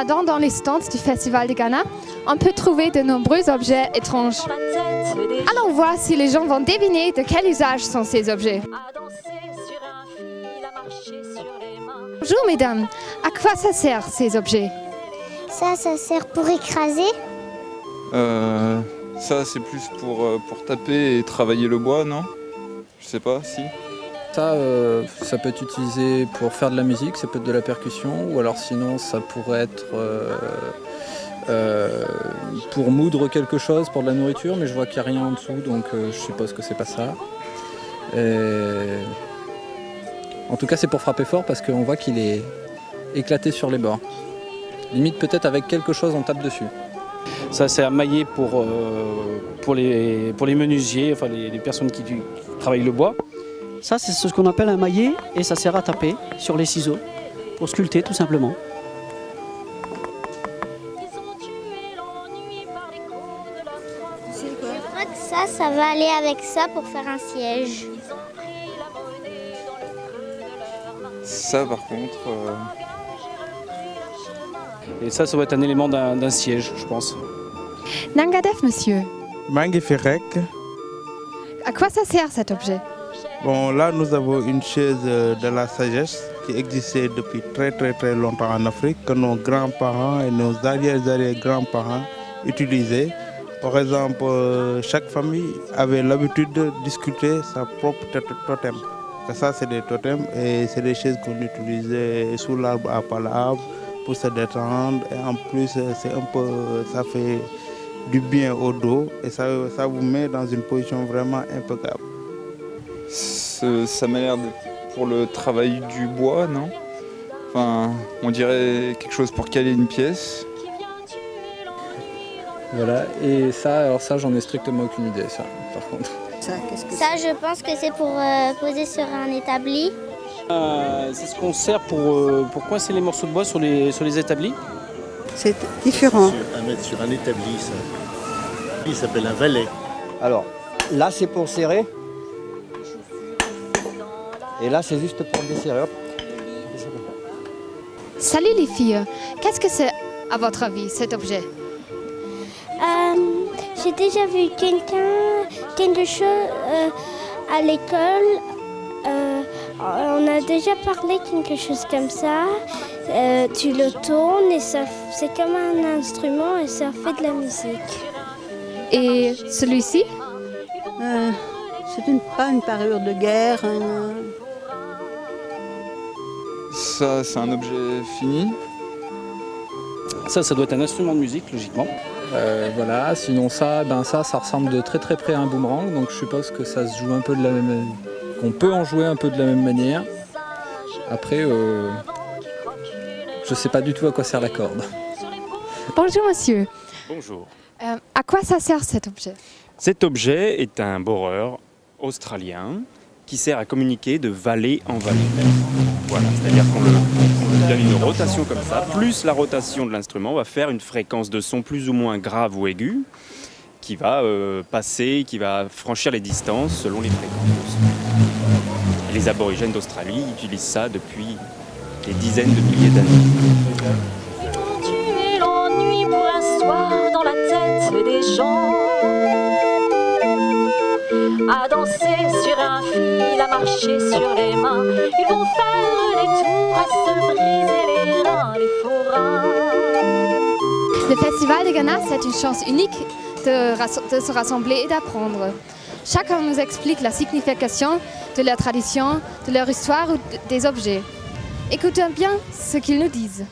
baladant dans les stands du Festival de Ghana, on peut trouver de nombreux objets étranges. Allons voir si les gens vont deviner de quel usage sont ces objets. Bonjour mesdames, à quoi ça sert ces objets? Ça sert pour écraser. Ça c'est plus pour taper et travailler le bois, non? Je sais pas, si. Ça peut être utilisé pour faire de la musique, ça peut être de la percussion, ou alors sinon ça pourrait être pour moudre quelque chose, pour de la nourriture, mais je vois qu'il n'y a rien en dessous, donc je suppose que c'est pas ça. En tout cas c'est pour frapper fort parce qu'on voit qu'il est éclaté sur les bords. Limite peut-être avec quelque chose on tape dessus. Ça sert à mailler pour les menuisiers, enfin les personnes qui travaillent le bois. Ça, c'est ce qu'on appelle un maillet et ça sert à taper sur les ciseaux pour sculpter tout simplement. Je crois que ça va aller avec ça pour faire un siège. Ça par contre... Et ça va être un élément d'un siège, je pense. Nangadef, monsieur. Magnifique. À quoi ça sert cet objet? Bon, là, nous avons une chaise de la sagesse qui existait depuis très très très longtemps en Afrique, que nos grands-parents et nos arrière-grands-parents utilisaient. Par exemple, chaque famille avait l'habitude de discuter sa propre totem. Ça, c'est des totems et c'est des chaises qu'on utilisait sous l'arbre à palabre pour se détendre. Et en plus, ça fait du bien au dos et ça vous met dans une position vraiment impeccable. Ça m'a l'air d'être pour le travail du bois, non? Enfin, on dirait quelque chose pour caler une pièce. Voilà, et ça, alors ça j'en ai strictement aucune idée, ça, par contre. Ça, je pense que c'est pour poser sur un établi. C'est ce qu'on sert pour coincer les morceaux de bois sur les établis. C'est différent. À mettre sur un établi, ça. Il s'appelle un valet. Alors, là c'est pour serrer. Et là c'est juste pour desserrer. Hop. Salut les filles, qu'est-ce que c'est à votre avis cet objet? J'ai déjà vu quelque chose à l'école. On a déjà parlé quelque chose comme ça. Tu le tournes et c'est comme un instrument et ça fait de la musique. Et celui-ci? C'est pas une parure de guerre. Ça, c'est un objet fini. Ça doit être un instrument de musique, logiquement. Voilà, sinon ça ressemble de très très près à un boomerang, donc je suppose que ça se joue un peu de la même, qu'on peut en jouer un peu de la même manière. Après, je sais pas du tout à quoi sert la corde. Bonjour monsieur. Bonjour. À quoi ça sert cet objet? Cet objet est un boreur australien qui sert à communiquer de vallée en vallée. Voilà, c'est-à-dire qu'on lui donne une rotation comme ça, plus la rotation de l'instrument va faire une fréquence de son plus ou moins grave ou aiguë qui va passer, qui va franchir les distances selon les fréquences de son. Et les aborigènes d'Australie utilisent ça depuis des dizaines de milliers d'années. Tuer l'ennui pour un soir dans la tête des gens. À danser sur un fil, à marcher sur les mains. Ils vont faire des tours à se briser les reins, les faux reins. Le Festival de Ghana, c'est une chance unique de se rassembler et d'apprendre. Chacun nous explique la signification de leur tradition, de leur histoire ou des objets. Écoutons bien ce qu'ils nous disent.